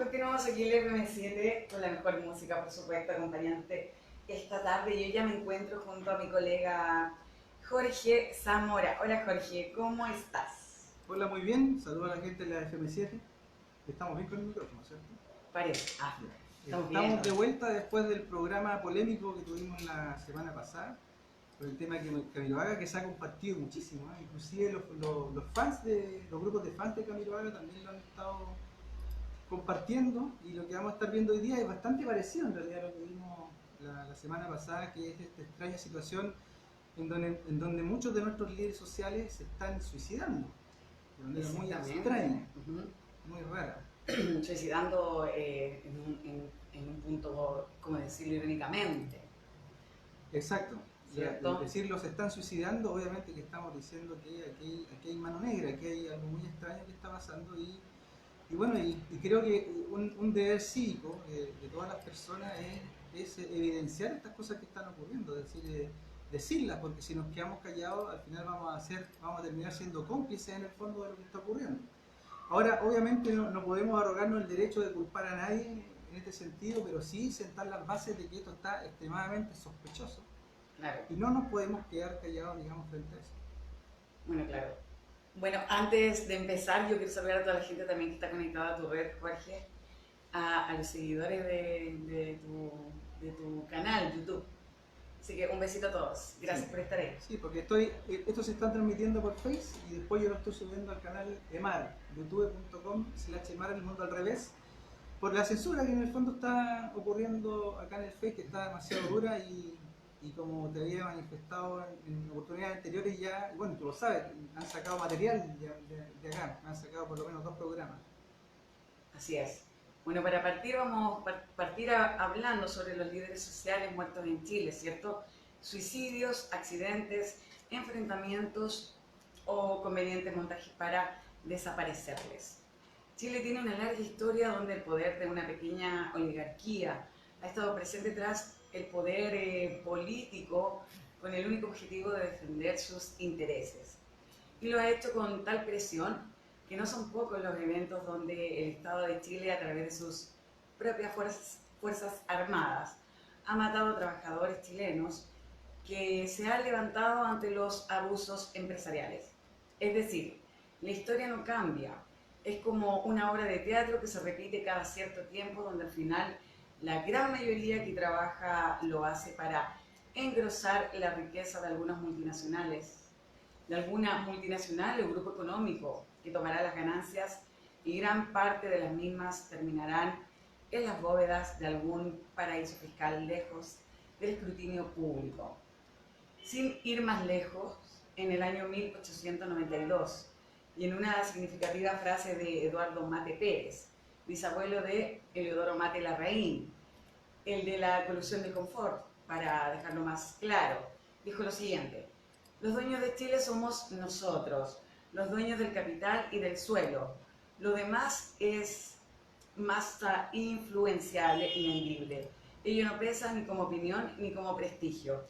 Continuamos aquí en el FM7 con la mejor música, por supuesto, acompañante esta tarde. Yo ya me encuentro junto a mi colega Jorge Zamora. Hola Jorge, ¿cómo estás? Hola, muy bien. Saludos a la gente de la FM7. Estamos bien con el micrófono, ¿cierto? Parece. Estamos bien, Estamos ¿no? de vuelta después del programa polémico que tuvimos la semana pasada por el tema de Camiroaga, que se ha compartido muchísimo, ¿eh? Inclusive los fans de los grupos de fans de Camiroaga también lo han estado compartiendo, y lo que vamos a estar viendo hoy día es bastante parecido en realidad a lo que vimos la semana pasada, que es esta extraña situación en donde muchos de nuestros líderes sociales se están suicidando de manera muy Exactamente. extraña, muy rara. Suicidando en un punto, como decirlo irónicamente, Exacto. Al ¿cierto? decirlo se están suicidando, obviamente que estamos diciendo que aquí hay mano negra, que hay algo muy extraño que está pasando, y bueno, y creo que un deber cívico de todas las personas es evidenciar estas cosas que están ocurriendo, es decir, decirlas, porque si nos quedamos callados, al final vamos a terminar siendo cómplices en el fondo de lo que está ocurriendo. Ahora, obviamente no podemos arrogarnos el derecho de culpar a nadie en este sentido, pero sí sentar las bases de que esto está extremadamente sospechoso Claro. y no nos podemos quedar callados, digamos, frente a eso. Bueno, claro. Bueno, antes de empezar, yo quiero saludar a toda la gente también que está conectada a tu red, Jorge, a los seguidores de tu canal, YouTube. Así que un besito a todos. Sí, Gracias por estar ahí. sí, porque esto se está transmitiendo por Face y después yo lo estoy subiendo al canal Emar, youtube.com/Emar el mundo al revés, por la censura que en el fondo está ocurriendo acá en el Face, que está demasiado dura, y como te había manifestado en oportunidades anteriores, ya, bueno, tú lo sabes, han sacado material de acá, han sacado por lo menos 2 programas. Así es. Bueno, para partir vamos a partir hablando sobre los líderes sociales muertos en Chile, ¿cierto? Suicidios, accidentes, enfrentamientos o convenientes montajes para desaparecerles. Chile tiene una larga historia donde el poder de una pequeña oligarquía ha estado presente tras el poder político con el único objetivo de defender sus intereses. Y lo ha hecho con tal presión que no son pocos los eventos donde el Estado de Chile, a través de sus propias fuerzas armadas, ha matado a trabajadores chilenos que se han levantado ante los abusos empresariales. Es decir, la historia no cambia, es como una obra de teatro que se repite cada cierto tiempo, donde al final la gran mayoría que trabaja lo hace para engrosar la riqueza de algunas multinacionales, de alguna multinacional o grupo económico que tomará las ganancias, y gran parte de las mismas terminarán en las bóvedas de algún paraíso fiscal lejos del escrutinio público. Sin ir más lejos, en el año 1892, y en una significativa frase de Eduardo Mate Pérez, bisabuelo de Eleodoro Mate Larraín, el de la colusión del confort, para dejarlo más claro, dijo lo siguiente: los dueños de Chile somos nosotros, los dueños del capital y del suelo. Lo demás es masa influenciable y vendible. Ello no pesa ni como opinión ni como prestigio.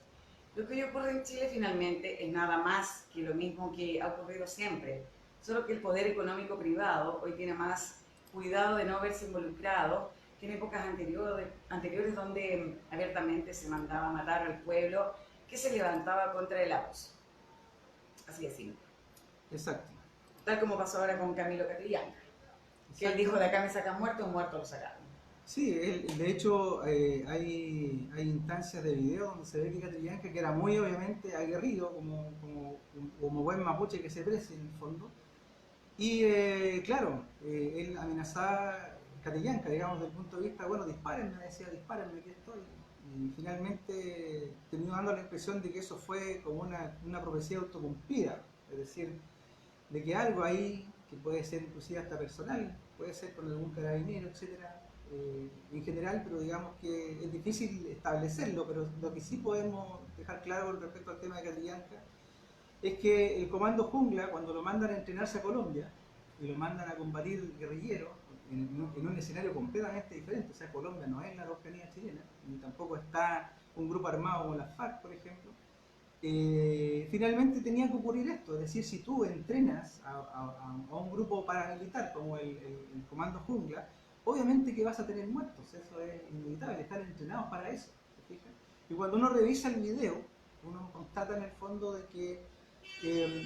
Lo que hoy ocurre en Chile finalmente es nada más que lo mismo que ha ocurrido siempre, solo que el poder económico privado hoy tiene más cuidado de no verse involucrado que en épocas anteriores donde abiertamente se mandaba a matar al pueblo que se levantaba contra el abuso. Así de simple. Exacto. Tal como pasó ahora con Camilo Catrillanca, que él dijo: de acá me sacan muerto, un muerto lo sacaron. Sí, de hecho hay instancias de video donde se ve que Catrillanca, que era muy obviamente aguerrido, como buen mapuche que se precie en el fondo, y claro, él amenazaba a Catrillanca, digamos, desde el punto de vista, bueno, dispárenme, decía, dispárenme, aquí estoy. Y finalmente terminó dando la impresión de que eso fue como una profecía autocumplida, es decir, de que algo ahí, que puede ser inclusive hasta personal, puede ser con algún carabinero, etcétera, en general, pero digamos que es difícil establecerlo, pero lo que sí podemos dejar claro con respecto al tema de Catrillanca es que el Comando Jungla, cuando lo mandan a entrenarse a Colombia y lo mandan a combatir guerrilleros en un escenario completamente diferente, o sea, Colombia no es la Araucanía chilena, ni tampoco está un grupo armado como las FARC, por ejemplo. Finalmente tenía que ocurrir esto, es decir, si tú entrenas a un grupo paramilitar como el Comando Jungla, obviamente que vas a tener muertos, eso es inevitable, están entrenados para eso, ¿te fijas? Y cuando uno revisa el video, uno constata en el fondo de que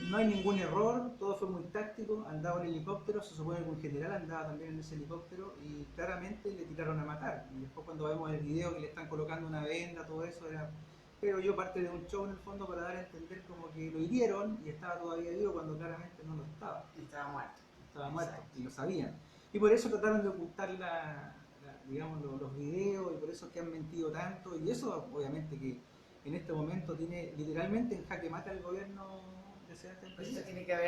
no hay ningún error, todo fue muy táctico, andaba un helicóptero, se supone que un general andaba también en ese helicóptero y claramente le tiraron a matar. Y después cuando vemos el video que le están colocando una venda, todo eso era, creo yo, parte de un show en el fondo para dar a entender como que lo hirieron y estaba todavía vivo cuando claramente no lo estaba. Estaba muerto. Estaba muerto y lo sabían. Y por eso trataron de ocultar digamos, los videos y por eso es que han mentido tanto y eso obviamente que en este momento tiene literalmente en jaque mate al gobierno de Sebastián Pues eso Piñera.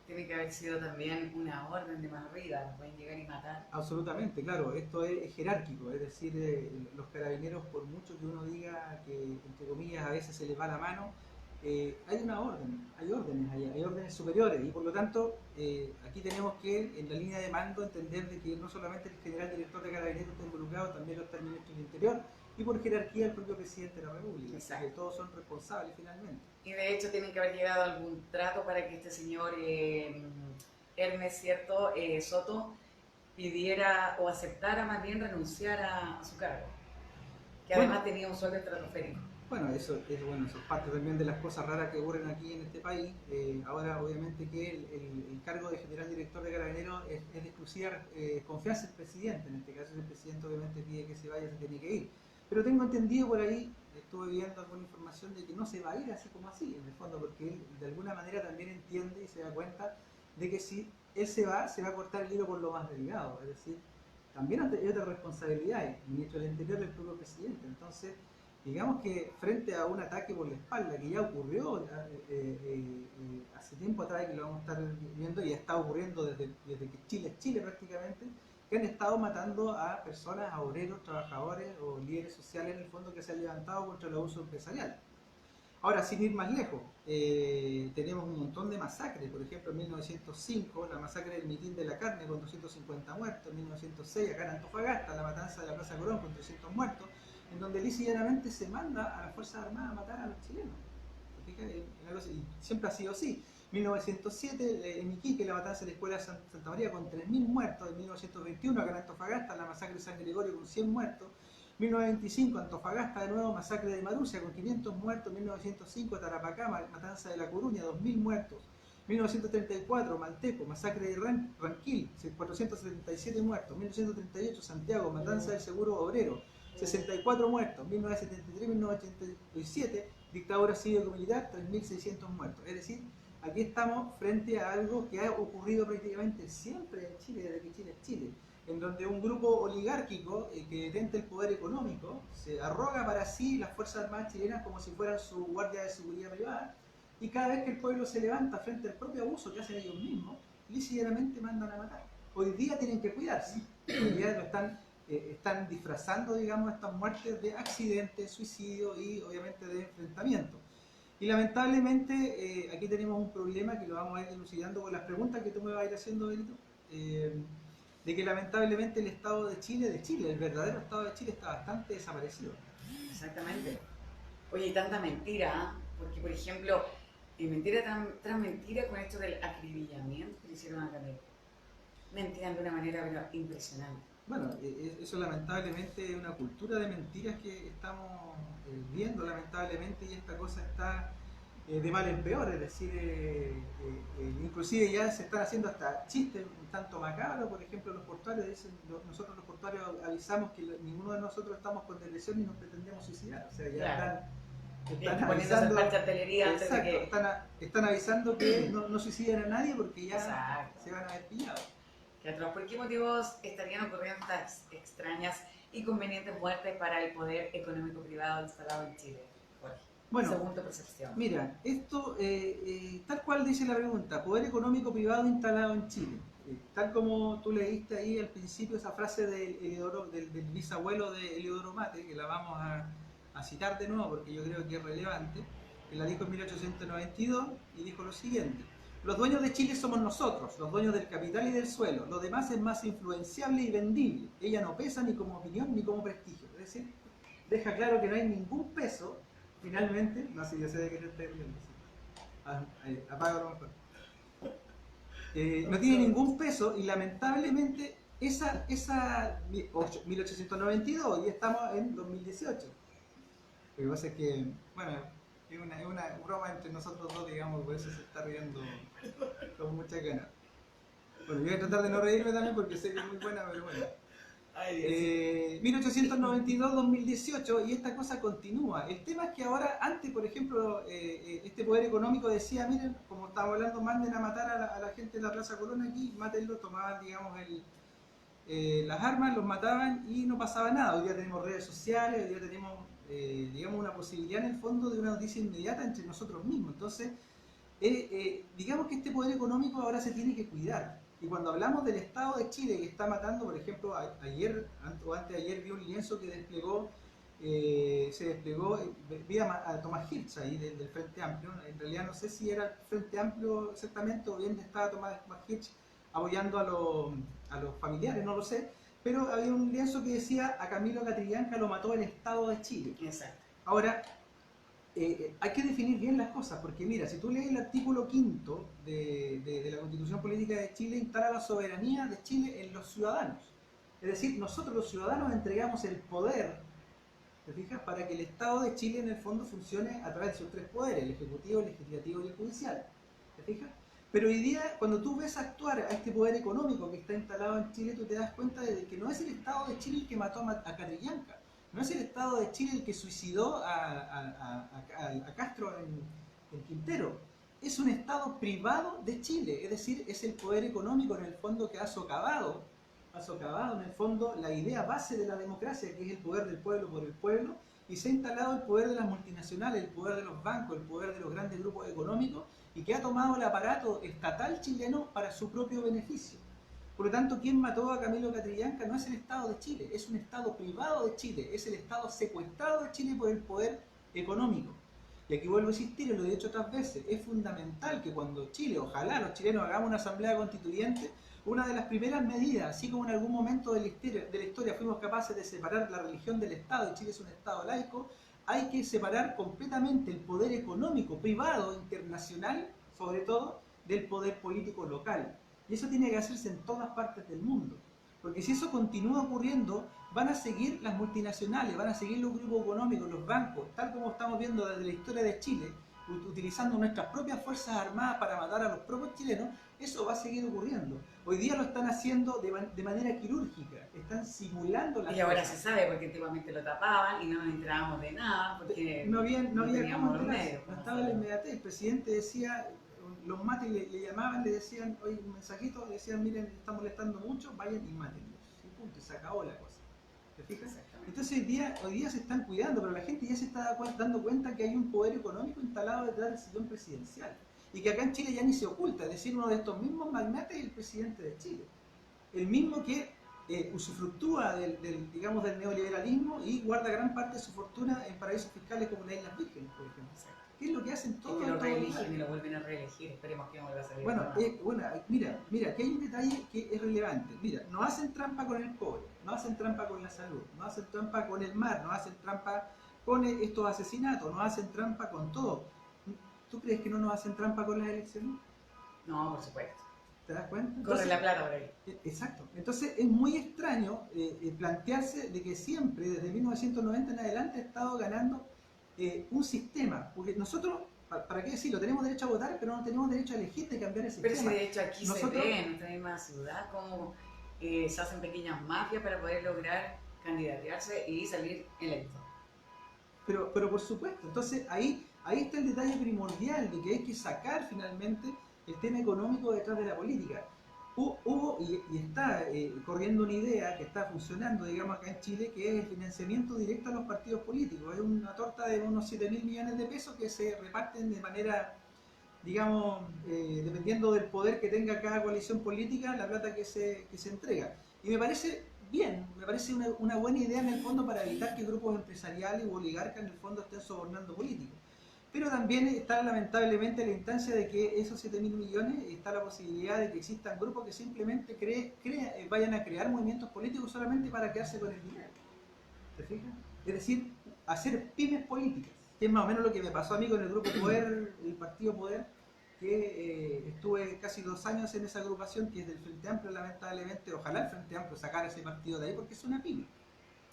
tiene que haber sido también una orden de más arriba, no pueden llegar y matar. Absolutamente, claro, esto es jerárquico, es decir, los carabineros, por mucho que uno diga que, entre comillas, a veces se les va la mano, hay una orden, hay órdenes superiores y por lo tanto aquí tenemos que en la línea de mando entender de que no solamente el general director de carabineros está involucrado, también está el ministro del Interior y por jerarquía el propio presidente de la República, que todos son responsables finalmente. Y de hecho tienen que haber llegado a algún trato para que este señor Hermes, ¿cierto? Soto pidiera o aceptara más bien renunciar a su cargo, que además tenía un sueldo estratosférico. Bueno, eso es parte también de las cosas raras que ocurren aquí en este país. Ahora, obviamente, que el cargo de general director de Carabineros es de exclusiva confianza del presidente. En este caso, si el presidente obviamente pide que se vaya, se tiene que ir. Pero tengo entendido por ahí, estuve viendo alguna información de que no se va a ir así como así, en el fondo, porque él de alguna manera también entiende y se da cuenta de que si él se va a cortar el hilo por lo más delgado. Es decir, también hay otras responsabilidades, el ministro del Interior y el propio presidente. Entonces, digamos que frente a un ataque por la espalda que ya ocurrió hace tiempo atrás, que lo vamos a estar viendo y está ocurriendo desde que Chile es Chile prácticamente, que han estado matando a personas, a obreros, trabajadores o líderes sociales en el fondo que se han levantado contra el abuso empresarial. Ahora, sin ir más lejos, tenemos un montón de masacres. Por ejemplo, en 1905, la masacre del Mitin de la Carne con 250 muertos. En 1906, acá en Antofagasta, la matanza de la Plaza Colón con 300 muertos, en donde lisa y llanamente se manda a las Fuerzas Armadas a matar a los chilenos. Y siempre ha sido así. 1907, en Iquique, la matanza de la Escuela Santa María con 3.000 muertos. En 1921, acá en Antofagasta, la masacre de San Gregorio con 100 muertos. 1925, Antofagasta de nuevo, masacre de Marusia con 500 muertos. 1905, Tarapacá, matanza de La Coruña, 2.000 muertos. 1934, Malteco, masacre de Ranquil, 477 muertos. 1938, Santiago, matanza del Seguro Obrero, 64 muertos. 1973-1987, dictadura cívico-militar, 3.600 muertos. Es decir, aquí estamos frente a algo que ha ocurrido prácticamente siempre en Chile, desde que Chile es Chile, en donde un grupo oligárquico que detenta el poder económico se arroga para sí las Fuerzas Armadas chilenas como si fueran su guardia de seguridad privada, y cada vez que el pueblo se levanta frente al propio abuso que hacen ellos mismos, lícitamente mandan a matar. Hoy día tienen que cuidarse, hoy día lo están disfrazando, digamos, estas muertes de accidentes, suicidio y obviamente de enfrentamiento. Y lamentablemente aquí tenemos un problema que lo vamos a ir dilucidando con las preguntas que tú me vas a ir haciendo, Benito, de que lamentablemente el Estado de Chile, el verdadero Estado de Chile está bastante desaparecido. Exactamente. Oye, y tanta mentira, porque por ejemplo, mentira tras mentira con esto del acribillamiento que le hicieron a Canelo. Mentían de una manera pero impresionante. Bueno, eso lamentablemente es una cultura de mentiras que estamos viendo lamentablemente, y esta cosa está de mal en peor, es decir, inclusive ya se están haciendo hasta chistes un tanto macabros. Por ejemplo, los portuarios dicen, nosotros los portuarios avisamos que ninguno de nosotros estamos con depresión ni nos pretendemos suicidar, o sea, ya están avisando, exacto, están avisando que no suiciden a nadie porque ya se van a haber pillado. ¿Por qué motivos estarían ocurriendo estas extrañas y convenientes muertes para el poder económico privado instalado en Chile, Jorge? Bueno, según tu percepción. Mira, esto, tal cual dice la pregunta, poder económico privado instalado en Chile. Tal como tú leíste ahí al principio esa frase del bisabuelo de Eliodoro Mate, que la vamos a citar de nuevo porque yo creo que es relevante, que la dijo en 1892 y dijo lo siguiente: los dueños de Chile somos nosotros, los dueños del capital y del suelo, lo demás es más influenciable y vendible, ella no pesa ni como opinión ni como prestigio. Es decir, deja claro que no hay ningún peso, finalmente, no sé, yo sé de qué te estoy riendo, apágalo mejor. No tiene ningún peso y lamentablemente esa 1892 y estamos en 2018. Lo que pasa es que, bueno, es una broma entre nosotros dos, digamos, por eso se está riendo con mucha ganas. Bueno, yo voy a tratar de no reírme también porque sé que es muy buena, pero bueno. 1892-2018 y esta cosa continúa. El tema es que ahora, antes, por ejemplo, este poder económico decía, miren, como estamos hablando, manden a matar a la gente de la Plaza Colón aquí, mátenlo, tomaban, digamos, las armas, los mataban y no pasaba nada. Hoy día tenemos redes sociales, hoy día tenemos, digamos, una posibilidad en el fondo de una noticia inmediata entre nosotros mismos. Entonces, digamos que este poder económico ahora se tiene que cuidar. Y cuando hablamos del Estado de Chile que está matando, por ejemplo, ayer o antes de ayer vi un lienzo que se desplegó, vi a Tomás Hirsch ahí del Frente Amplio. En realidad no sé si era el Frente Amplio exactamente o bien estaba Tomás Hirsch apoyando a los familiares, no lo sé. Pero había un lienzo que decía: a Camilo Catrillanca lo mató el Estado de Chile. Exacto. Ahora, hay que definir bien las cosas, porque mira, si tú lees el artículo 5 de la Constitución Política de Chile, instala la soberanía de Chile en los ciudadanos. Es decir, nosotros los ciudadanos entregamos el poder, ¿te fijas?, para que el Estado de Chile en el fondo funcione a través de sus tres poderes, el Ejecutivo, el Legislativo y el Judicial. ¿Te fijas? Pero hoy día, cuando tú ves actuar a este poder económico que está instalado en Chile, tú te das cuenta de que no es el Estado de Chile el que mató a Catrillanca. No es el Estado de Chile el que suicidó a Castro en Quintero. Es un Estado privado de Chile, es decir, es el poder económico en el fondo que ha socavado en el fondo la idea base de la democracia, que es el poder del pueblo por el pueblo, y se ha instalado el poder de las multinacionales, el poder de los bancos, el poder de los grandes grupos económicos, y que ha tomado el aparato estatal chileno para su propio beneficio. Por lo tanto, quien mató a Camilo Catrillanca no es el Estado de Chile, es un Estado privado de Chile, es el Estado secuestrado de Chile por el poder económico. Y aquí vuelvo a insistir, y lo he dicho otras veces, es fundamental que cuando Chile, ojalá los chilenos hagamos una asamblea constituyente, una de las primeras medidas, así como en algún momento de la historia fuimos capaces de separar la religión del Estado, y Chile es un Estado laico, hay que separar completamente el poder económico, privado, internacional, sobre todo, del poder político local. Y eso tiene que hacerse en todas partes del mundo. Porque si eso continúa ocurriendo, van a seguir las multinacionales, van a seguir los grupos económicos, los bancos, tal como estamos viendo desde la historia de Chile, utilizando nuestras propias fuerzas armadas para matar a los propios chilenos. Eso va a seguir ocurriendo. Hoy día lo están haciendo de manera quirúrgica, están simulando las Y ahora cosas. se sabe, porque antiguamente lo tapaban y no nos enterábamos de nada, porque no había cómo teníamos los enterarse, medios. no estaba la inmediatez. El presidente decía, los mates le llamaban, le decían, oye, un mensajito, le decían, miren, está molestando mucho, vayan y mátenlos. Y punto, y se acabó la cosa. ¿Te fijas? Entonces hoy día se están cuidando, pero la gente ya se está dando cuenta que hay un poder económico instalado detrás del sillón presidencial. Y que acá en Chile ya ni se oculta, es decir, uno de estos mismos magnates es el presidente de Chile. El mismo que usufructúa digamos, del neoliberalismo y guarda gran parte de su fortuna en paraísos fiscales como las Islas Vírgenes, por ejemplo. ¿Qué es lo que hacen todos? Es que lo reeligen y lo vuelven a reelegir, esperemos que no vuelva a salir. Bueno, mira, aquí hay un detalle que es relevante. Mira, no hacen trampa con el cobre, no hacen trampa con la salud, no hacen trampa con el mar, no hacen trampa con estos asesinatos, no hacen trampa con todo. ¿Tú crees que no nos hacen trampa con las elecciones? No, por supuesto. ¿Te das cuenta? Corre la plata por ahí. Exacto. Entonces es muy extraño plantearse de que siempre, desde 1990 en adelante, ha estado ganando un sistema. Porque nosotros, ¿para qué decirlo? Tenemos derecho a votar, pero no tenemos derecho a elegir de cambiar el sistema. Pero si de hecho aquí nosotros, se ve en nuestra misma ciudad cómo se hacen pequeñas mafias para poder lograr candidatearse y salir electo. Pero por supuesto, entonces ahí está el detalle primordial de que hay que sacar finalmente el tema económico detrás de la política. Hubo y está corriendo una idea que está funcionando, digamos, acá en Chile, que es el financiamiento directo a los partidos políticos. Es una torta de unos 7.000 millones de pesos que se reparten de manera, digamos, dependiendo del poder que tenga cada coalición política, la plata que se entrega. Y me parece bien, me parece una buena idea en el fondo para evitar que grupos empresariales u oligarcas en el fondo estén sobornando políticos. Pero también está lamentablemente la instancia de que esos 7.000 millones está la posibilidad de que existan grupos que simplemente vayan a crear movimientos políticos solamente para quedarse con el dinero. ¿Te fijas? Es decir, hacer pymes políticas, que es más o menos lo que me pasó a mí con el grupo Poder, el partido Poder, que estuve casi 2 años en esa agrupación, que es del Frente Amplio, lamentablemente. Ojalá el Frente Amplio sacara ese partido de ahí, porque es una pyme.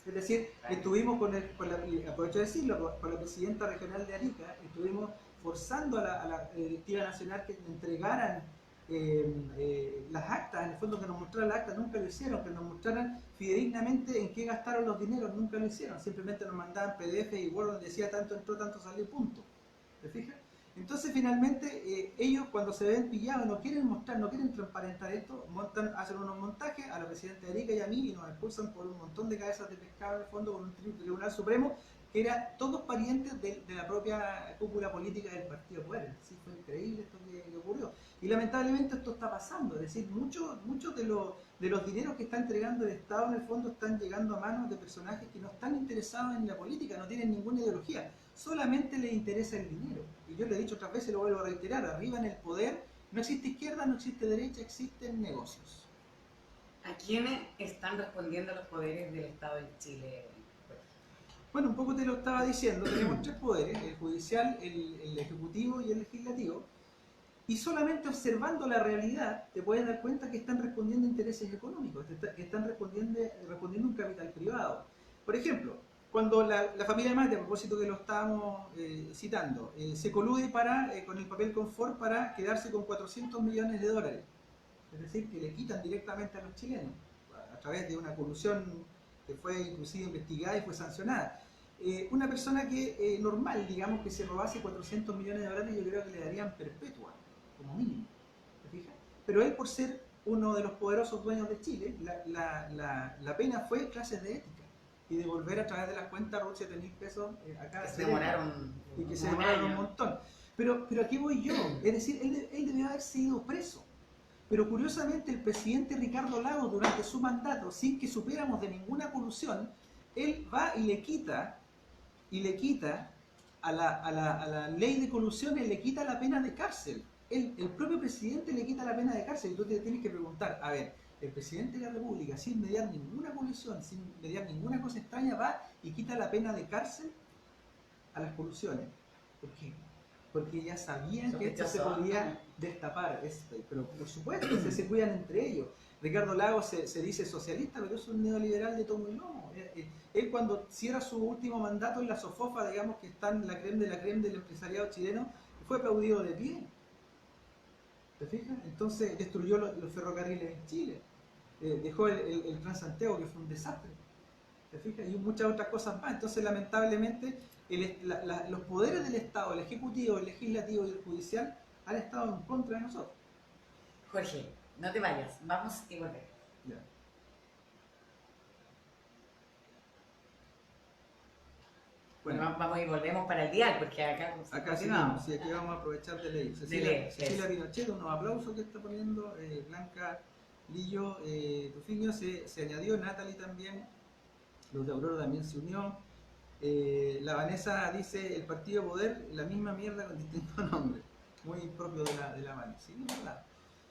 Es decir, estuvimos aprovecho de decirlo, con la presidenta regional de Arica, estuvimos forzando a la directiva nacional que entregaran las actas, en el fondo que nos mostraran las actas, nunca lo hicieron, que nos mostraran fidedignamente en qué gastaron los dineros, nunca lo hicieron, simplemente nos mandaban PDF y Word donde decía tanto entró, tanto salió, punto. ¿Te fijas? Entonces finalmente ellos cuando se ven pillados no quieren mostrar, no quieren transparentar esto, hacen unos montajes a la presidenta Erika y a mí y nos expulsan por un montón de cabezas de pescado en el fondo con un tribunal supremo que eran todos parientes de la propia cúpula política del Partido Poder. Sí, fue increíble esto que ocurrió. Y lamentablemente esto está pasando, es decir, muchos de los dineros que está entregando el Estado en el fondo están llegando a manos de personajes que no están interesados en la política, no tienen ninguna ideología, solamente les interesa el dinero. Y yo lo he dicho otras veces y lo vuelvo a reiterar, arriba en el poder no existe izquierda, no existe derecha, existen negocios. ¿A quiénes están respondiendo los poderes del Estado de Chile? Bueno, un poco te lo estaba diciendo, tenemos 3 poderes, el judicial, el ejecutivo y el legislativo, y solamente observando la realidad te puedes dar cuenta que están respondiendo a intereses económicos, que están respondiendo a un capital privado. Por ejemplo, cuando la familia Mate, a propósito que lo estábamos citando, se colude con el papel confort para quedarse con 400 millones de dólares, es decir, que le quitan directamente a los chilenos, a través de una colusión que fue inclusive investigada y fue sancionada. Una persona que normal, digamos, que se robase 400 millones de dólares, yo creo que le darían perpetua, como mínimo, ¿te fijas? Pero él, por ser uno de los poderosos dueños de Chile, la pena fue clases de ética y devolver a través de las cuentas RUT 7.000 pesos a cada se demoraron y que se demoraron un montón. Pero aquí voy yo, es decir, él debió haber sido preso. Pero curiosamente el presidente Ricardo Lagos, durante su mandato, sin que supiéramos de ninguna colusión, él va y le quita a la ley de colusión, él le quita la pena de cárcel. El propio presidente le quita la pena de cárcel. Y tú te tienes que preguntar, a ver, el presidente de la República, sin mediar ninguna colusión, sin mediar ninguna cosa extraña, va y quita la pena de cárcel a las colusiones. ¿Por qué? Porque ya sabían que esto se podía destapar, pero por supuesto, se cuidan entre ellos. Ricardo Lagos se dice socialista, pero es un neoliberal de tomo y lomo. Él cuando cierra su último mandato en la SOFOFA, digamos que está en la creme de la creme del empresariado chileno, fue aplaudido de pie. ¿Te fijas? Entonces destruyó los ferrocarriles en Chile, dejó el Transantiago, que fue un desastre. ¿Te fijas? Y muchas otras cosas más. Entonces lamentablemente los poderes del Estado, el Ejecutivo, el Legislativo y el Judicial han estado en contra de nosotros. Jorge, no te vayas, vamos y volvemos. Ya. Bueno, vamos y volvemos para el dial, porque acá seguimos, sí, aquí vamos a aprovechar de leer. Cecilia Pinochet, unos aplausos que está poniendo, Blanca Lillo, Tufiño se añadió, Natalie también, los de Aurora también se unió. La Vanessa dice, el partido Poder, la misma mierda con distinto nombre, muy propio de la Vanessa. Sí, es verdad.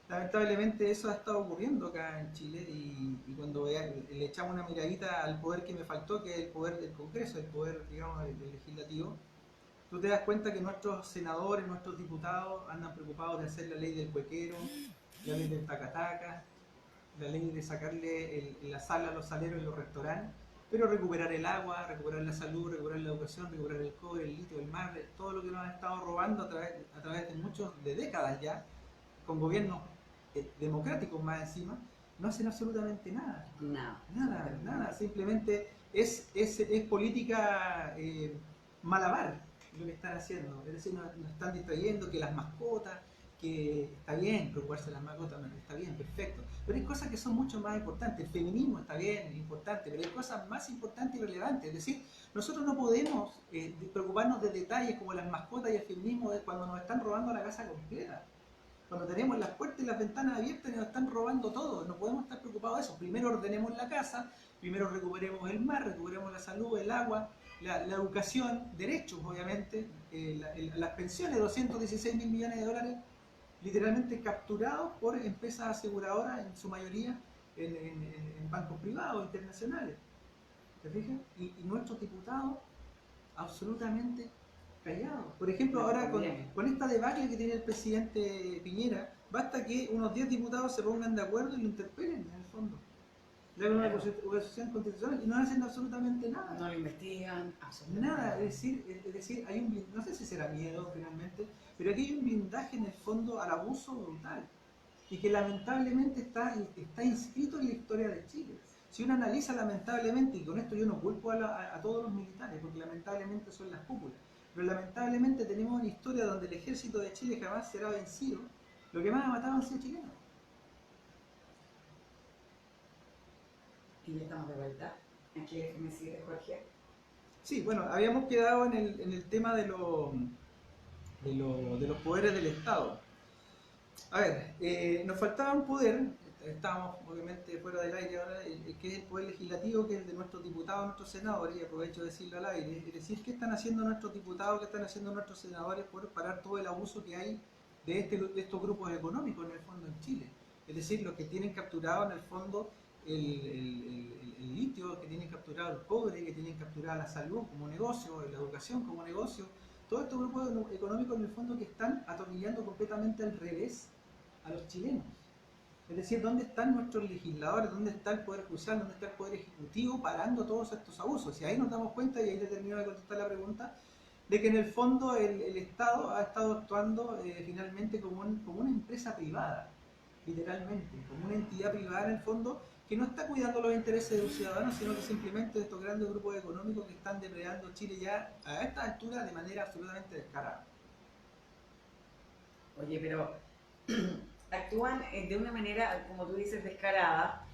Lamentablemente eso ha estado ocurriendo acá en Chile y cuando le echamos una miradita al poder que me faltó, que es el poder del Congreso, el poder, digamos, del legislativo, tú te das cuenta que nuestros senadores, nuestros diputados andan preocupados de hacer la ley del cuequero, la ley del tacataca, la ley de sacarle la sal a los saleros en los restaurantes, pero recuperar el agua, recuperar la salud, recuperar la educación, recuperar el cobre, el litio, el mar, todo lo que nos han estado robando a través de décadas ya, con gobiernos democráticos más encima, no hacen absolutamente nada. Nada. Simplemente es política malabar lo que están haciendo. Es decir, nos están distrayendo que las mascotas, que está bien preocuparse de las mascotas, está bien, perfecto. Pero hay cosas que son mucho más importantes. El feminismo está bien, es importante, pero hay cosas más importantes y relevantes. Es decir, nosotros no podemos preocuparnos de detalles como las mascotas y el feminismo cuando nos están robando la casa completa. Cuando tenemos las puertas y las ventanas abiertas y nos están robando todo, no podemos estar preocupados de eso. Primero ordenemos la casa, primero recuperemos el mar, recuperemos la salud, el agua, la educación, derechos obviamente, las pensiones, 216.000 millones de dólares literalmente capturados por empresas aseguradoras, en su mayoría en bancos privados internacionales. ¿Te fijas? Y nuestros diputados absolutamente Callado. Por ejemplo, No ahora conviene. con esta debacle que tiene el presidente Piñera, basta que unos 10 diputados se pongan de acuerdo y lo interpelen en el fondo. Le hagan una Claro, acusación constitucional y no hacen absolutamente no nada. lo investigan, absolutamente Nada, nada. es decir, hay un, no sé si será miedo finalmente, pero aquí hay un blindaje en el fondo al abuso brutal y que lamentablemente está inscrito en la historia de Chile. Si uno analiza lamentablemente, y con esto yo no culpo a todos los militares, porque lamentablemente son las cúpulas, pero lamentablemente tenemos una historia donde el ejército de Chile jamás será vencido, lo que más ha matado han sido chilenos. Y ya estamos de vuelta. Aquí déjeme decirle, Jorge. Sí, bueno, habíamos quedado en el tema de los poderes del Estado. A ver, nos faltaba un poder, estábamos obviamente fuera del aire ahora, que es el poder legislativo, que es el de nuestros diputados, nuestros senadores, y aprovecho de decirlo al aire, es decir, qué están haciendo nuestros diputados, qué están haciendo nuestros senadores por parar todo el abuso que hay de estos grupos económicos en el fondo en Chile. Es decir, los que tienen capturado en el fondo el litio, que tienen capturado el cobre, que tienen capturada la salud como negocio, la educación como negocio, todos estos grupos económicos en el fondo que están atornillando completamente al revés a los chilenos. Es decir, ¿dónde están nuestros legisladores? ¿Dónde está el Poder Judicial? ¿Dónde está el Poder Ejecutivo parando todos estos abusos? Y ahí nos damos cuenta, y ahí le termino de contestar la pregunta, de que en el fondo el Estado ha estado actuando finalmente como una empresa privada, literalmente, como una entidad privada en el fondo, que no está cuidando los intereses de los ciudadanos, sino que simplemente de estos grandes grupos económicos que están depredando Chile ya a esta altura de manera absolutamente descarada. Oye, pero actúan de una manera, como tú dices, descarada.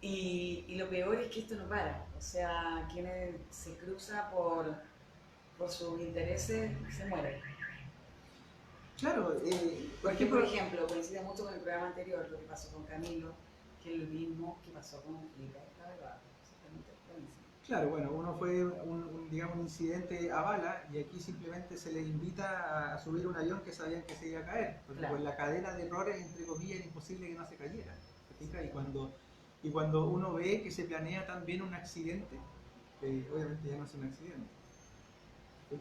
Y lo peor es que esto no para. O sea, quienes se cruza por sus intereses se mueren. Claro, por Porque, por ejemplo, ejemplo, coincide mucho con el programa anterior, lo que pasó con Camilo, que es lo mismo que pasó con Felipe Cabello. Exactamente lo mismo. claro, bueno, uno fue digamos, un incidente a bala y aquí simplemente se le invita a subir un avión que sabían que se iba a caer, porque Claro. con la cadena de errores, entre comillas, era imposible que no se cayera. ¿Te fijas? Y cuando uno ve que se planea también un accidente, obviamente ya no es un accidente.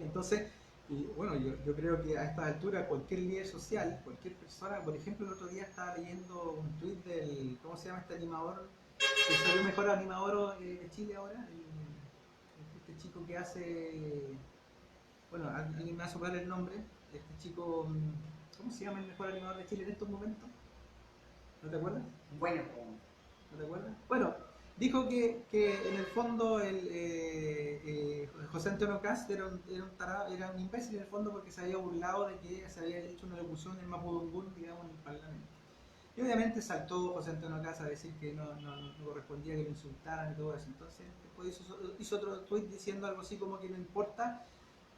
Entonces, y bueno, yo creo que a estas alturas cualquier líder social, cualquier persona, por ejemplo, el otro día estaba leyendo un tweet del, ¿cómo se llama este animador? Que salió mejor animador de Chile ahora, este chico que hace, bueno, alguien me va a soplar el nombre, este chico, ¿cómo se llama el mejor animador de Chile en estos momentos? ¿No te acuerdas? Bueno, ¿No te acuerdas? Bueno, dijo que en el fondo José Antonio Cast era un tarado, era un imbécil en el fondo porque se había burlado de que se había hecho una locución en Mapudungún, digamos, en el Parlamento. Y obviamente saltó José Antonio Cast a decir que no correspondía que lo insultaran y todo eso. Entonces, después hizo otro tweet diciendo algo así como que no importa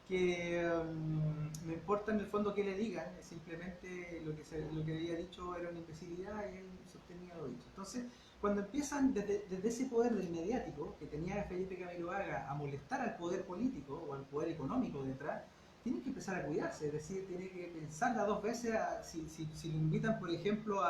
no importa en el fondo que le digan, simplemente lo que había dicho era una imbecilidad y él sostenía lo dicho. Entonces, cuando empiezan desde ese poder del mediático que tenía Felipe Camiroaga a molestar al poder político o al poder económico detrás, tienen que empezar a cuidarse, es decir, tiene que pensarla dos veces si lo invitan, por ejemplo,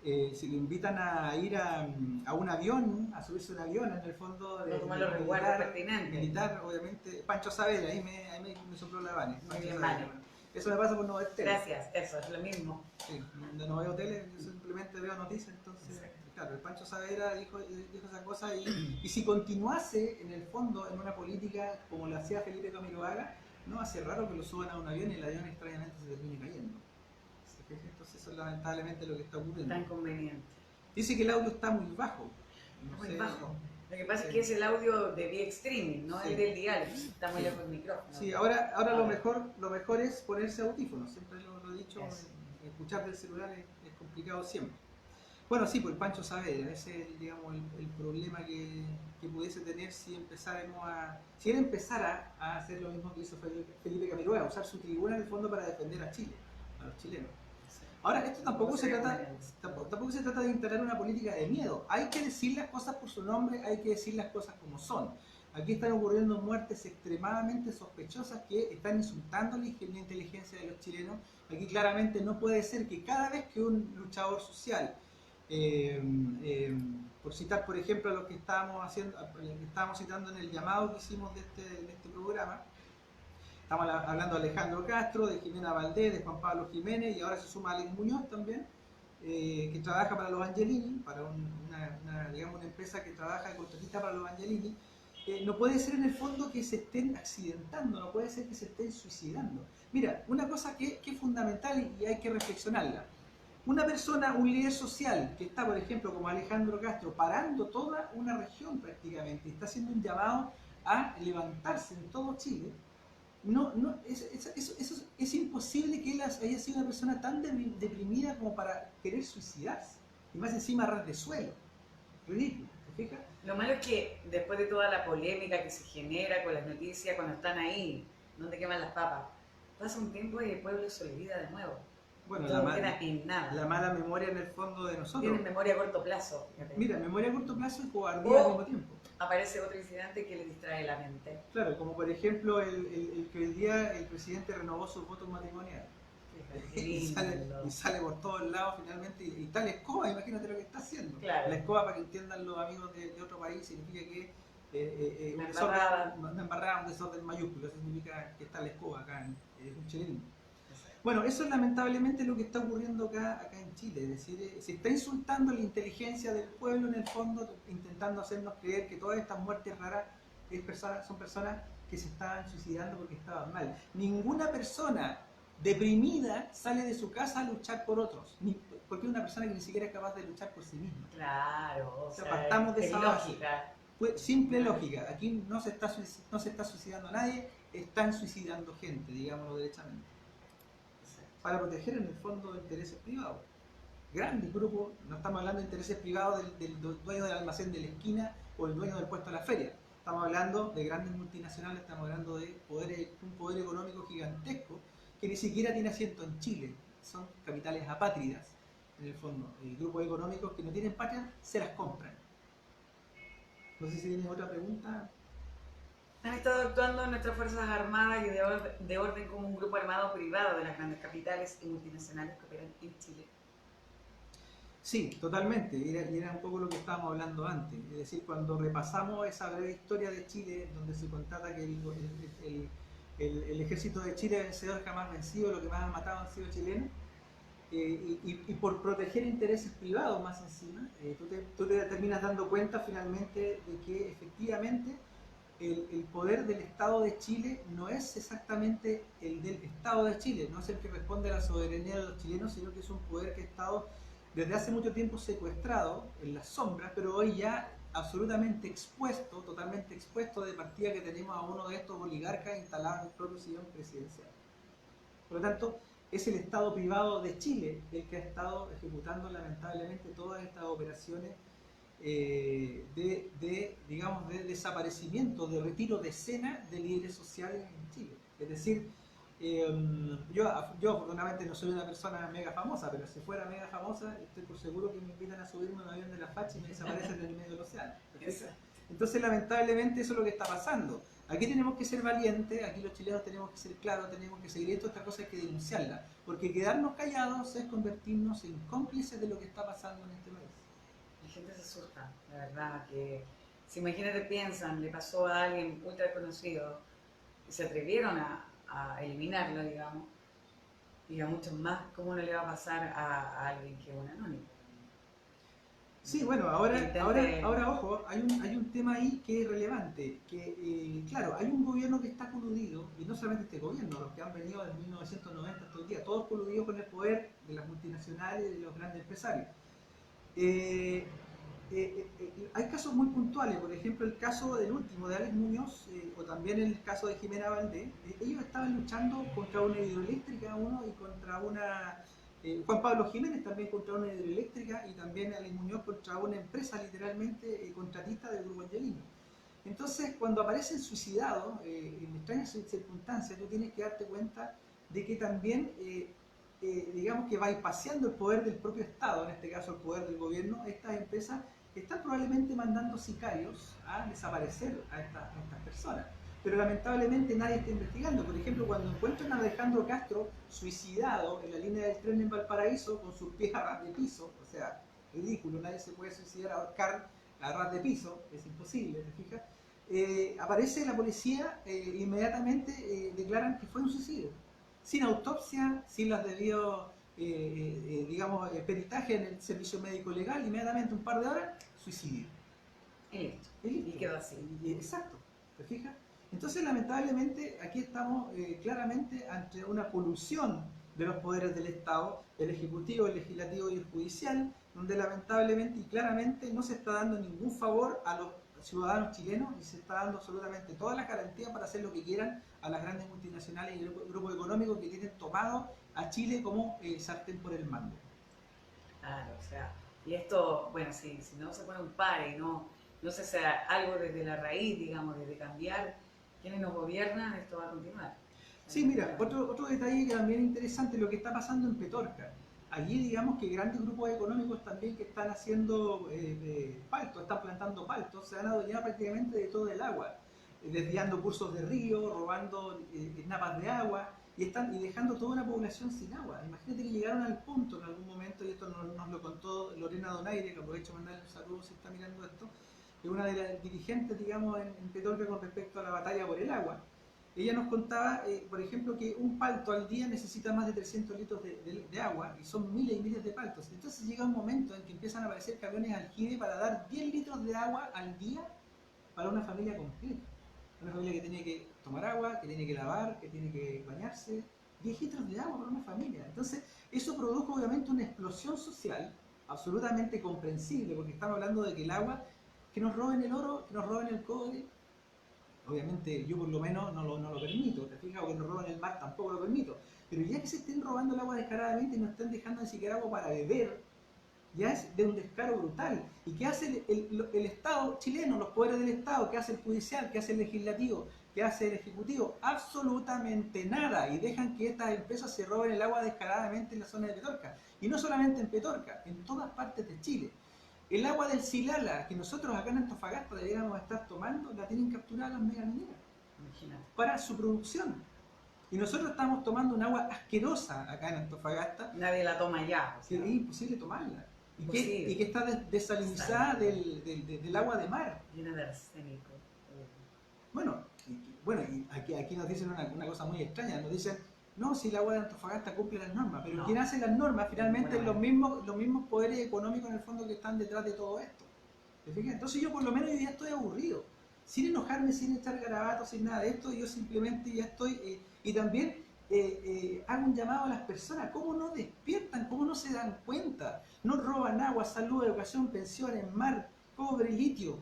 si lo invitan a ir a un avión, a subirse a un avión, en el fondo no tomar los resguardos pertinentes. militar, obviamente, Pancho Saavedra, ahí me sopló la Vane. Muy bien, Vane. Eso me pasa por no ver tele. Gracias, eso es lo mismo. Sí, no veo tele, simplemente veo noticias, entonces, claro, el Pancho Saavedra dijo esa cosa y si continuase en el fondo en una política como la hacía Felipe Camiroaga, no hace raro que lo suban a un avión y el avión extrañamente se termine cayendo. Entonces eso es lamentablemente lo que está ocurriendo. Tan conveniente. Dice que el audio está muy bajo. No Muy sé. bajo. Lo que pasa es que es el audio de vía streaming, no el del dial. Está muy lejos del micrófono. Sí, ahora lo mejor es ponerse audífonos. Siempre lo he dicho, escuchar del celular es complicado siempre. Bueno, sí, pues Pancho Saavedra, ese es digamos, el problema que pudiese tener si él empezara a hacer lo mismo que hizo Felipe Camiroaga, usar su tribuna en el fondo para defender a Chile, a los chilenos. Ahora, esto tampoco se trata de instalar una política de miedo. Hay que decir las cosas por su nombre, hay que decir las cosas como son. Aquí están ocurriendo muertes extremadamente sospechosas que están insultando la inteligencia de los chilenos. Aquí claramente no puede ser que cada vez que un luchador social, por citar por ejemplo a lo que estábamos citando en el llamado que hicimos de este programa, Estamos hablando de Alejandro Castro, de Jimena Valdés, de Juan Pablo Jiménez, y ahora se suma Alex Muñoz también, que trabaja para los Angelini, para digamos, una empresa que trabaja de contratista para los Angelini. No puede ser en el fondo que se estén accidentando, no puede ser que se estén suicidando. Mira, una cosa que es fundamental y hay que reflexionarla. Una persona, un líder social que está, por ejemplo, como Alejandro Castro, parando toda una región prácticamente, está haciendo un llamado a levantarse en todo Chile. Es imposible que él haya sido una persona tan deprimida como para querer suicidarse. Y más encima a ras de suelo. Ridículo, ¿te fijas? Lo malo es que después de toda la polémica que se genera con las noticias, cuando están ahí, donde queman las papas, pasa un tiempo y el pueblo se olvida de nuevo. Bueno, todo queda en nada. La mala memoria en el fondo de nosotros. Tienen memoria a corto plazo. Fíjate. Mira, memoria a corto plazo y cobardía al mismo tiempo. Aparece otro incidente que le distrae la mente. Claro, como por ejemplo el que hoy día el presidente renovó sus votos matrimoniales. Y sale por todos lados finalmente, y está la escoba, imagínate lo que está haciendo. Claro. La escoba, para que entiendan los amigos de otro país, significa que una embarrada, un desorden mayúsculo, eso significa que está la escoba acá, es un chilenismo. Bueno, eso es lamentablemente lo que está ocurriendo acá en Chile, es decir, se está insultando la inteligencia del pueblo en el fondo, intentando hacernos creer que todas estas muertes raras son personas que se estaban suicidando porque estaban mal. Ninguna persona deprimida sale de su casa a luchar por otros, porque es una persona que ni siquiera es capaz de luchar por sí misma. Claro, o sea partamos de esa lógica. Simple lógica, aquí no se está suicidando nadie, están suicidando gente, digámoslo derechamente, para proteger en el fondo intereses privados. Grandes grupos, no estamos hablando de intereses privados del dueño del almacén de la esquina o el dueño del puesto de la feria. Estamos hablando de grandes multinacionales, estamos hablando de un poder económico gigantesco que ni siquiera tiene asiento en Chile. Son capitales apátridas, en el fondo. Grupos económicos que no tienen patria, se las compran. No sé si tienes otra pregunta. Han estado actuando nuestras Fuerzas Armadas y de orden como un grupo armado privado de las grandes capitales y multinacionales que operan en Chile. Sí, totalmente. Y era un poco lo que estábamos hablando antes. Es decir, cuando repasamos esa breve historia de Chile, donde se constata que el ejército de Chile vencedor jamás vencido, lo que más han matado han sido chilenos, y por proteger intereses privados más encima, tú te terminas dando cuenta finalmente de que efectivamente el poder del Estado de Chile no es exactamente el del Estado de Chile, no es el que responde a la soberanía de los chilenos, sino que es un poder que ha estado desde hace mucho tiempo secuestrado en las sombras, pero hoy ya absolutamente expuesto, totalmente expuesto de partida que tenemos a uno de estos oligarcas instalados en el propio sillón presidencial. Por lo tanto, es el Estado privado de Chile el que ha estado ejecutando lamentablemente todas estas operaciones digamos, de desaparecimiento, de retiro de escena de líderes sociales en Chile. Es decir, yo afortunadamente no soy una persona mega famosa, pero si fuera mega famosa, estoy por seguro que me invitan a subirme a un avión de la facha y me desaparecen en el medio del océano. Entonces, lamentablemente, eso es lo que está pasando. Aquí tenemos que ser valientes, aquí los chilenos tenemos que ser claros, tenemos que seguir esto, esta cosa hay que denunciarla, porque quedarnos callados es convertirnos en cómplices de lo que está pasando en este país. La gente se asusta, la verdad, que si imagínate piensan, le pasó a alguien ultra conocido y se atrevieron a eliminarlo, digamos, y a muchos más, ¿cómo no le va a pasar a alguien que es un anónimo? Sí, bueno, ahora ojo, hay un tema ahí que es relevante, que claro, hay un gobierno que está coludido, y no solamente este gobierno, los que han venido desde 1990 hasta el día, todos coludidos con el poder de las multinacionales y de los grandes empresarios. Hay casos muy puntuales, por ejemplo el caso del último de Alex Muñoz, o también el caso de Jimena Valdés. Ellos estaban luchando contra una hidroeléctrica y contra una... Juan Pablo Jiménez también contra una hidroeléctrica, y también Alex Muñoz contra una empresa literalmente contratista del grupo Angelini. Entonces, cuando aparecen suicidados en extrañas circunstancias, tú tienes que darte cuenta de que también digamos que bypaseando el poder del propio Estado, en este caso el poder del gobierno, estas empresas están probablemente mandando sicarios a desaparecer a estas personas. Pero lamentablemente nadie está investigando. Por ejemplo, cuando encuentran a Alejandro Castro suicidado en la línea del tren en Valparaíso con sus pies a ras de piso, o sea, ridículo, nadie se puede suicidar a ahorcar a ras de piso, es imposible, ¿te fijas? aparece la policía, inmediatamente declaran que fue un suicidio. Sin autopsia, sin los debidos, digamos, peritaje en el servicio médico legal, inmediatamente un par de horas, suicidio. Y listo. Y listo. Y quedó así. Exacto, ¿te fijas? Entonces, lamentablemente, aquí estamos claramente ante una colusión de los poderes del Estado, el Ejecutivo, el Legislativo y el Judicial, donde lamentablemente y claramente no se está dando ningún favor a los ciudadanos chilenos y se está dando absolutamente todas las garantías para hacer lo que quieran a las grandes multinacionales y grupos económicos que tienen tomado a Chile como sartén por el mango. Claro, o sea, y esto, bueno, si no se pone un pare y no se hace algo desde la raíz, digamos, desde cambiar quienes nos gobiernan, esto va a continuar. Sí, mira, otro detalle que también es interesante, lo que está pasando en Petorca. Allí digamos que grandes grupos económicos también que están haciendo paltos, están plantando paltos, se han adueñado prácticamente de todo el agua, desviando cursos de río, robando napas de agua y dejando toda una población sin agua. Imagínate que llegaron al punto en algún momento, y esto nos lo contó Lorena Donaire, que aprovecho de mandarle un saludo si está mirando esto, que es una de las dirigentes, digamos, en Petorca con respecto a la batalla por el agua. Ella nos contaba, por ejemplo, que un palto al día necesita más de 300 litros de agua y son miles y miles de paltos. Entonces llega un momento en que empiezan a aparecer camiones aljibe para dar 10 litros de agua al día para una familia completa. Una familia que tiene que tomar agua, que tiene que lavar, que tiene que bañarse. 10 litros de agua para una familia. Entonces eso produjo obviamente una explosión social absolutamente comprensible, porque estamos hablando de que el agua, que nos roben el oro, que nos roben el cobre. Obviamente yo por lo menos no lo permito, ¿te fijas? O que nos roban el mar tampoco lo permito. Pero ya que se estén robando el agua descaradamente y no estén dejando ni siquiera agua para beber, ya es de un descaro brutal. ¿Y qué hace el Estado chileno, los poderes del Estado? ¿Qué hace el judicial? ¿Qué hace el legislativo? ¿Qué hace el ejecutivo? Absolutamente nada. Y dejan que estas empresas se roben el agua descaradamente en la zona de Petorca. Y no solamente en Petorca, en todas partes de Chile. El agua del Silala, que nosotros acá en Antofagasta deberíamos estar tomando, la tienen capturada las megamineras para su producción. Y nosotros estamos tomando un agua asquerosa acá en Antofagasta. Nadie la toma ya. O sea, es imposible tomarla. Y que está desalinizada del agua de mar. Llena de arsénico. Bueno, y aquí nos dicen una cosa muy extraña. Nos dicen, no, si el agua de Antofagasta cumple las normas, pero no. ¿Quién hace las normas? Finalmente los mismos poderes económicos en el fondo que están detrás de todo esto. ¿Te fijas? Entonces yo por lo menos hoy día estoy aburrido. Sin enojarme, sin echar garabatos, sin nada de esto, yo simplemente ya estoy... y también hago un llamado a las personas, ¿cómo no despiertan? ¿Cómo no se dan cuenta? No roban agua, salud, educación, pensiones, mar, cobre, litio.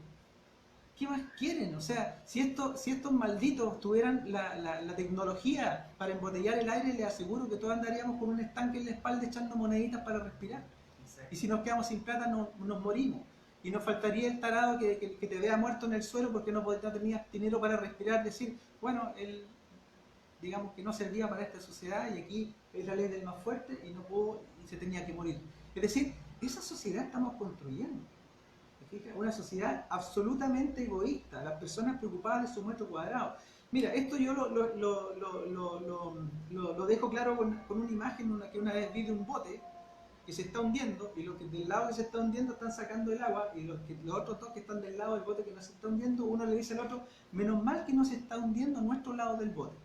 ¿Qué más quieren? O sea, si estos malditos tuvieran la tecnología para embotellar el aire, les aseguro que todos andaríamos con un estanque en la espalda echando moneditas para respirar. Exacto. Y si nos quedamos sin plata, nos morimos. Y nos faltaría el tarado que te vea muerto en el suelo porque no tenías dinero para respirar, decir, bueno, digamos que no servía para esta sociedad y aquí es la ley del más fuerte y no pudo y se tenía que morir. Es decir, esa sociedad estamos construyendo. Una sociedad absolutamente egoísta, las personas preocupadas de su metro cuadrado. Mira, esto yo lo dejo claro con una imagen que una vez vi de un bote que se está hundiendo y los que del lado que se está hundiendo están sacando el agua y los otros dos que están del lado del bote que no se está hundiendo, uno le dice al otro, menos mal que no se está hundiendo nuestro lado del bote.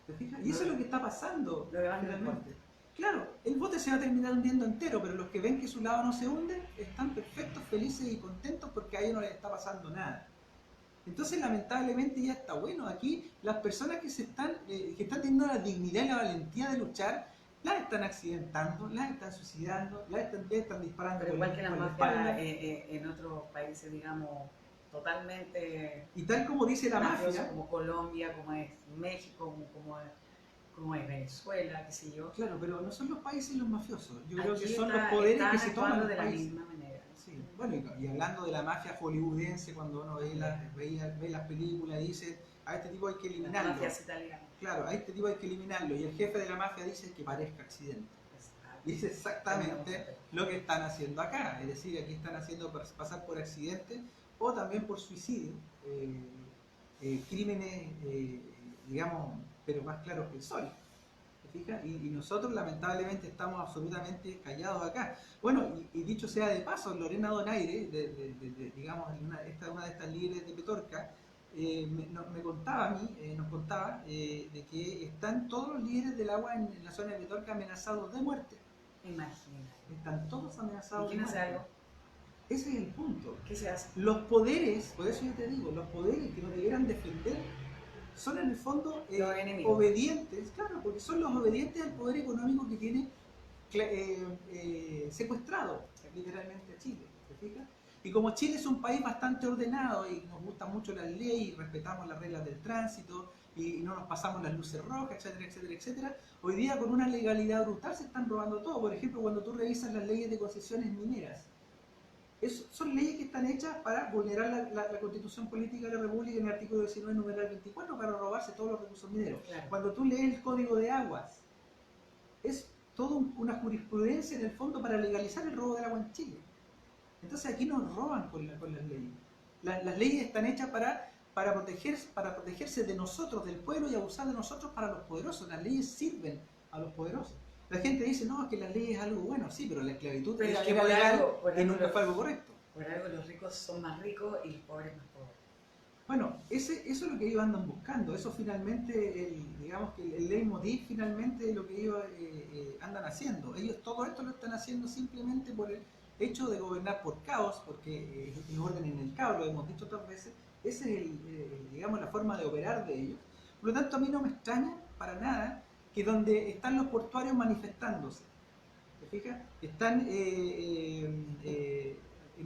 ¿Te fijas? Y eso es lo que está pasando realmente. Claro, el bote se va a terminar hundiendo entero, pero los que ven que su lado no se hunde están perfectos, felices y contentos porque a ellos no les está pasando nada. Entonces, lamentablemente ya está bueno. Aquí las personas que están teniendo la dignidad y la valentía de luchar, las están accidentando, las están suicidando, las están disparando. Pero igual que las mafias en otros países, digamos, totalmente... Y tal como dice la mafia... Como Colombia, como es México, como es Venezuela, qué sé yo. Claro, pero no son los países los mafiosos. Yo creo que son los poderes que se toman de la misma manera. Sí. Bueno, y hablando de la mafia hollywoodense, cuando uno ve las películas y dice, a este tipo hay que eliminarlo. Las mafias italianas. Claro, a este tipo hay que eliminarlo. Y el jefe de la mafia dice que parezca accidente. Y es exactamente lo que están haciendo acá. Es decir, aquí están haciendo pasar por accidente o también por suicidio. Crímenes, digamos, pero más claros que el sol. fijas? Y nosotros lamentablemente estamos absolutamente callados acá. Bueno, y dicho sea de paso, Lorena Donaire, digamos, una de estas líderes de Petorca, me contaba a mí, nos contaba de que están todos los líderes del agua en la zona de Petorca amenazados de muerte. Imagínate. Están todos amenazados ¿Y quién de hace muerte. algo? Ese es el punto. ¿Qué se hace? Los poderes, por eso yo te digo, los poderes que nos debieran defender son en el fondo Los enemigos. obedientes, claro, porque son los obedientes al poder económico que tiene secuestrado literalmente a Chile, ¿te fijas? Y como Chile es un país bastante ordenado y nos gustan mucho las leyes y respetamos las reglas del tránsito y no nos pasamos las luces rojas, etcétera, etcétera, etcétera, hoy día con una legalidad brutal se están robando todo. Por ejemplo, cuando tú revisas las leyes de concesiones mineras, son leyes que están hechas para vulnerar la Constitución Política de la República en el artículo 19, numeral 24, para robarse todos los recursos mineros. Claro. Cuando tú lees el Código de Aguas, es toda una jurisprudencia en el fondo para legalizar el robo del agua en Chile. Entonces aquí nos roban con las leyes. Las leyes están hechas para protegerse de nosotros, del pueblo, y abusar de nosotros para los poderosos. Las leyes sirven a los poderosos. La gente dice, no, es que las leyes es algo bueno, sí, pero la esclavitud Pero era es que por legal algo y nunca fue algo correcto. Por algo los ricos son más ricos y los pobres más pobres. Bueno, eso es lo que ellos andan buscando. Eso finalmente, digamos que el leitmotiv finalmente es lo que ellos andan haciendo. Ellos todo esto lo están haciendo simplemente por el hecho de gobernar por caos, porque el orden en el caos, lo hemos dicho otras veces. Esa es digamos, la forma de operar de ellos. Por lo tanto, a mí no me extraña para nada que donde están los portuarios manifestándose, ¿te fijas? Están, en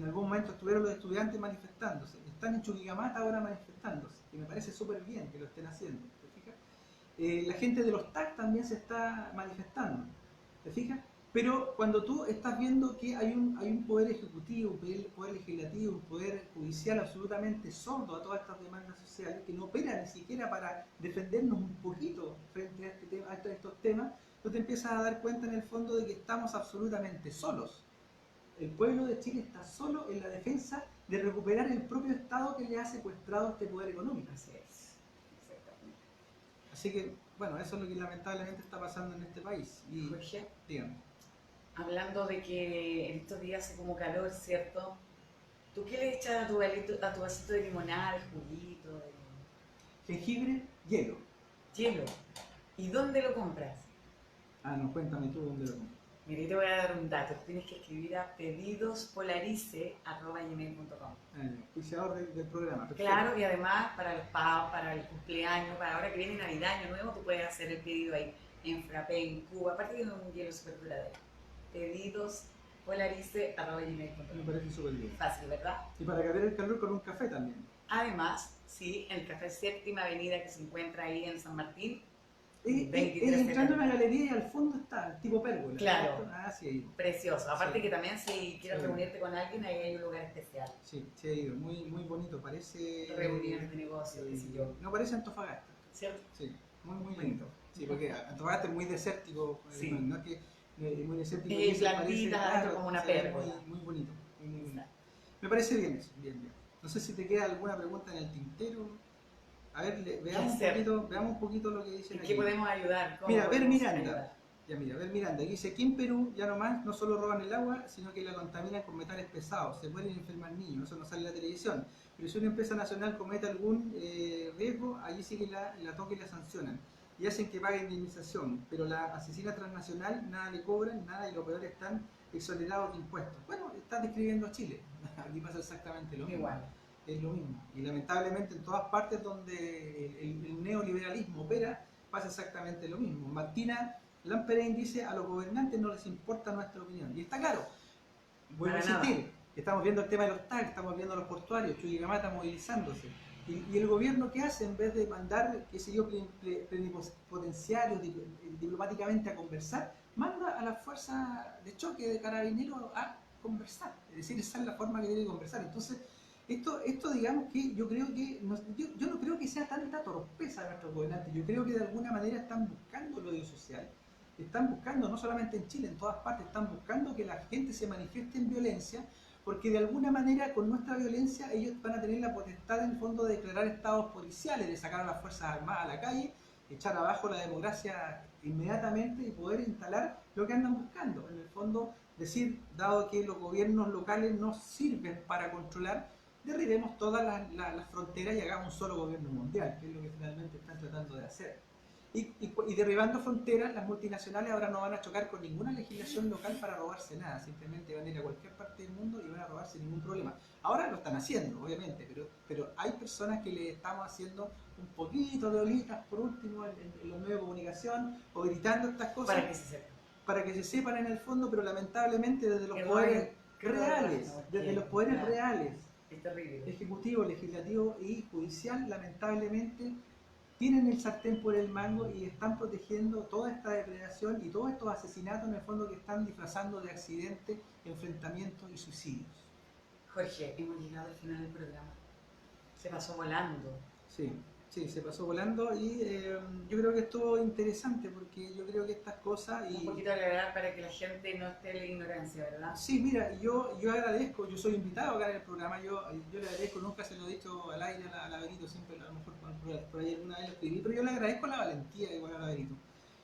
algún momento estuvieron los estudiantes manifestándose, están en Chuquicamata ahora manifestándose, y me parece súper bien que lo estén haciendo, ¿te fijas? La gente de los TAC también se está manifestando, ¿te fijas? Pero cuando tú estás viendo que hay un poder ejecutivo, un poder legislativo, un poder judicial absolutamente sordo a todas estas demandas sociales, que no opera ni siquiera para defendernos un poquito frente a estos temas, tú te empiezas a dar cuenta en el fondo de que estamos absolutamente solos. El pueblo de Chile está solo en la defensa de recuperar el propio Estado que le ha secuestrado este poder económico. Así es. Exactamente. Así que, bueno, eso es lo que lamentablemente está pasando en este país. Y, Jorge, dígame. hablando de que en estos días hace como calor, ¿cierto? ¿Tú qué le echas a tu vasito de limonada, de juguito, de Jengibre, hielo. hielo? ¿Y dónde lo compras? Ah, no, cuéntame tú dónde lo compras. Mira, yo te voy a dar un dato. Tienes que escribir a pedidospolarice@gmail.com. Auspiciador del programa. Perfecto. Claro, y además para los pavos, para el cumpleaños, para ahora que viene Navidad, Año Nuevo, tú puedes hacer el pedido ahí en Frappé, en Cuba, aparte de un hielo súper duradero. Pedidospolarice@gmail.com. Me parece súper bien. Fácil, ¿verdad? Y para cambiar el calor con un café también. Además, sí, el Café Séptima Avenida que se encuentra ahí en San Martín, Es 23 de entrando a febrero. una galería y al fondo está, tipo pérgola. Claro. ¿Cierto? Ah, sí, he ido. Precioso. Aparte Sí. que también si quieres Sí. reunirte con alguien, ahí hay un lugar especial. Sí, he ido. Muy, muy bonito. Parece... Reuniones de negocios, qué sé yo. No parece Antofagasta. ¿Cierto? Sí, muy, muy bonito. Sí, porque Antofagasta es muy desértico. Sí. No es que muy desértico. Y eso blandita, parece, algo como una sí, pérgola. muy bonito. Muy bonito. Exacto. Me parece bien eso. Bien, bien. No sé si te queda alguna pregunta en el tintero. A ver, veamos un poquito lo que dicen ¿En aquí. qué podemos ayudar? ¿Cómo Mira, ver podemos Miranda. ayudar? Ya mira, ver Miranda, dice que en Perú ya nomás no solo roban el agua, sino que la contaminan con metales pesados, se pueden enfermar niños, eso no sale en la televisión. Pero si una empresa nacional comete algún riesgo, allí sí que la toca y la sancionan. Y hacen que pague indemnización, pero la asesina transnacional nada le cobran, nada, y lo peor están exonerados de impuestos. Bueno, estás describiendo a Chile, aquí pasa exactamente lo mismo. Igual. Es lo mismo. Y lamentablemente en todas partes donde el neoliberalismo opera, pasa exactamente lo mismo. Martina Lamperein dice, a los gobernantes no les importa nuestra opinión. Y está claro, vuelvo a Para nada. insistir, estamos viendo el tema de los TAC, estamos viendo a los portuarios, Chuquicamata movilizándose. Y el gobierno, ¿qué hace? En vez de mandar, qué sé yo, plenipotenciarios diplomáticamente a conversar, manda a las fuerzas de choque de carabineros a conversar. Es decir, esa es la forma que tiene que conversar. Entonces, esto digamos que yo creo que, yo no creo que sea tanta torpeza de nuestros gobernantes, yo creo que de alguna manera están buscando el odio social, están buscando, no solamente en Chile, en todas partes, están buscando que la gente se manifieste en violencia, porque de alguna manera con nuestra violencia ellos van a tener la potestad en el fondo de declarar estados policiales, de sacar a las Fuerzas Armadas a la calle, echar abajo la democracia inmediatamente y poder instalar lo que andan buscando. En el fondo, decir, dado que los gobiernos locales no sirven para controlar, derribemos todas las fronteras y hagamos un solo gobierno mundial, que es lo que finalmente están tratando de hacer. Y derribando fronteras, las multinacionales ahora no van a chocar con ninguna legislación local para robarse nada, simplemente van a ir a cualquier parte del mundo y van a robarse sin ningún problema. Ahora lo están haciendo, obviamente, pero hay personas que le estamos haciendo un poquito de olitas, por último, en los medios de comunicación, o gritando estas cosas para que se sepan en el fondo, pero lamentablemente desde los poderes reales, desde los poderes reales, es terrible, ejecutivo, legislativo y judicial, lamentablemente tienen el sartén por el mango y están protegiendo toda esta depredación y todos estos asesinatos en el fondo que están disfrazando de accidentes, enfrentamientos y suicidios. Jorge, hemos llegado al final del programa. Se pasó volando. Sí, se pasó volando y yo creo que estuvo interesante porque yo creo que estas cosas... Un poquito agregar para que la gente no esté en la ignorancia, ¿verdad? Sí, mira, yo agradezco, yo soy invitado acá en el programa, yo le agradezco, nunca se lo he dicho al aire a la Benito, siempre a lo mejor por ahí alguna vez lo escribí, pero yo le agradezco la valentía igual a la Benito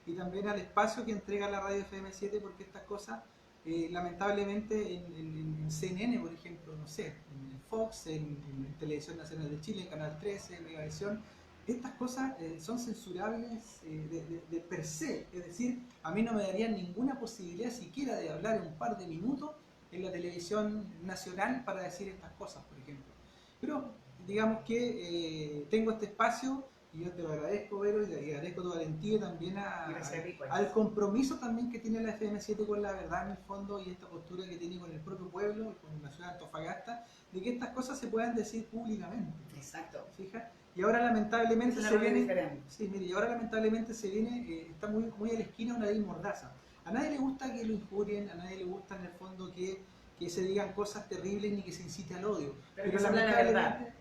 y también al espacio que entrega la radio FM7 porque estas cosas, lamentablemente en CNN, por ejemplo, no sé, en Fox, en Televisión Nacional de Chile, en Canal 13, en Megavisión, estas cosas son censurables de per se, es decir, a mí no me darían ninguna posibilidad siquiera de hablar un par de minutos en la televisión nacional para decir estas cosas, por ejemplo. Pero digamos que tengo este espacio y yo te lo agradezco, Vero, y agradezco tu valentía también al compromiso también que tiene la FM7 con la verdad en el fondo y esta postura que tiene con el propio pueblo y con la ciudad de Antofagasta, de que estas cosas se puedan decir públicamente. Exacto. ¿Fijas? Y ahora lamentablemente se viene, y ahora lamentablemente se viene, está muy a la esquina una ley mordaza. A nadie le gusta que lo injurien, a nadie le gusta en el fondo que se digan cosas terribles ni que se incite al odio. Pero lamentablemente,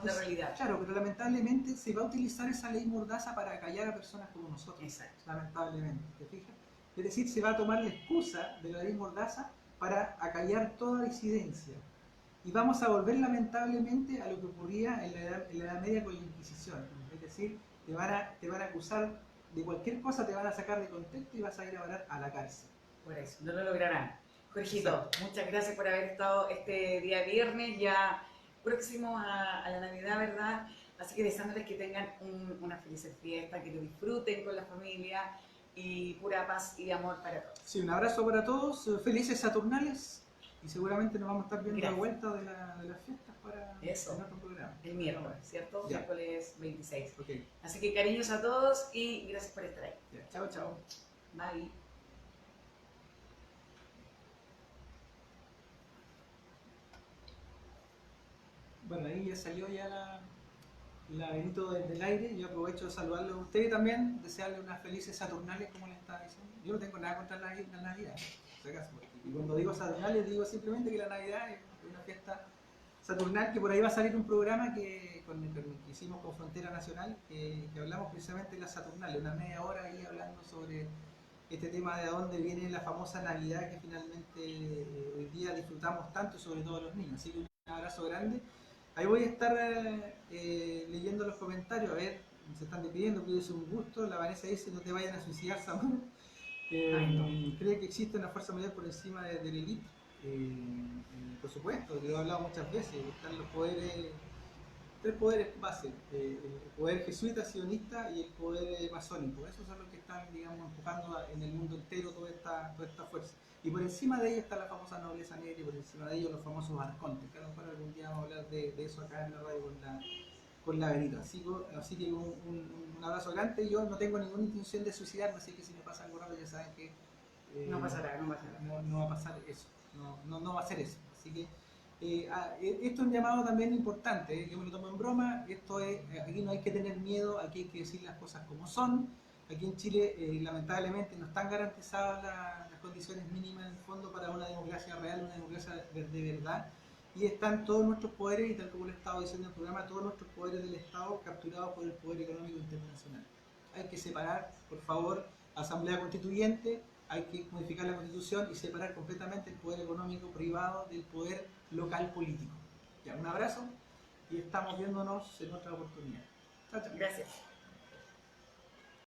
una realidad. Claro, pero lamentablemente se va a utilizar esa ley mordaza para acallar a personas como nosotros. Exacto. Lamentablemente, ¿te fijas? Es decir, se va a tomar la excusa de la ley mordaza para acallar toda disidencia. Y vamos a volver lamentablemente a lo que ocurría en la Edad Media con la Inquisición. Es decir, te van a acusar de cualquier cosa, te van a sacar de contexto y vas a ir a parar a la cárcel. Por eso, no lo lograrán. Jorgito, muchas gracias por haber estado este día viernes, ya próximo a la Navidad, ¿verdad? Así que deseándoles que tengan una feliz fiesta, que lo disfruten con la familia y pura paz y amor para todos. Sí, un abrazo para todos, felices Saturnales. Y seguramente nos vamos a estar viendo de vuelta de las fiestas para nuestro programa. El miércoles, ¿cierto? Ya. Miércoles 26. Okay. Así que cariños a todos y gracias por estar ahí. Ya. Chao, chao. Bye. Bueno, ahí ya salió ya la Benito del aire. Yo aprovecho de saludarlo a ustedes también, desearle unas felices Saturnales, como les estaba diciendo. Yo no tengo nada contra la Navidad, por si acaso. Y cuando digo Saturnales, digo simplemente que la Navidad es una fiesta saturnal, que por ahí va a salir un programa que hicimos con Frontera Nacional, que hablamos precisamente de las Saturnales, una media hora ahí hablando sobre este tema de dónde viene la famosa Navidad que finalmente hoy día disfrutamos tanto, sobre todo los niños. Así que un abrazo grande. Ahí voy a estar leyendo los comentarios, a ver, se están despidiendo, cuídense un gusto. La Vanessa dice, no te vayan a suicidar, Samuel. Cree que existe una fuerza mayor por encima de la élite. Por supuesto, lo he hablado muchas veces, están los poderes, tres poderes base, el poder jesuita, sionista y el poder masónico. Esos son los que están, digamos, empujando en el mundo entero toda esta fuerza. Y por encima de ellos está la famosa nobleza negra y por encima de ellos los famosos arcontes, que a lo mejor algún día vamos a hablar de eso acá en la radio con la Benito. Así que un abrazo grande. Yo no tengo ninguna intención de suicidarme, así que si me pasa algo raro ya saben que no pasará. No va a pasar eso, no va a ser eso. Así que esto es un llamado también importante, yo me lo tomo en broma. Aquí no hay que tener miedo, aquí hay que decir las cosas como son. Aquí en Chile lamentablemente no están garantizadas las condiciones mínimas en el fondo para una democracia real, una democracia de verdad, y están todos nuestros poderes, y tal como le he estado diciendo en el programa, todos nuestros poderes del Estado capturados por el poder económico internacional. Hay que separar, por favor, Asamblea Constituyente, hay que modificar la Constitución y separar completamente el poder económico privado del poder local político. Ya, un abrazo y estamos viéndonos en otra oportunidad. Chao, chao. Gracias.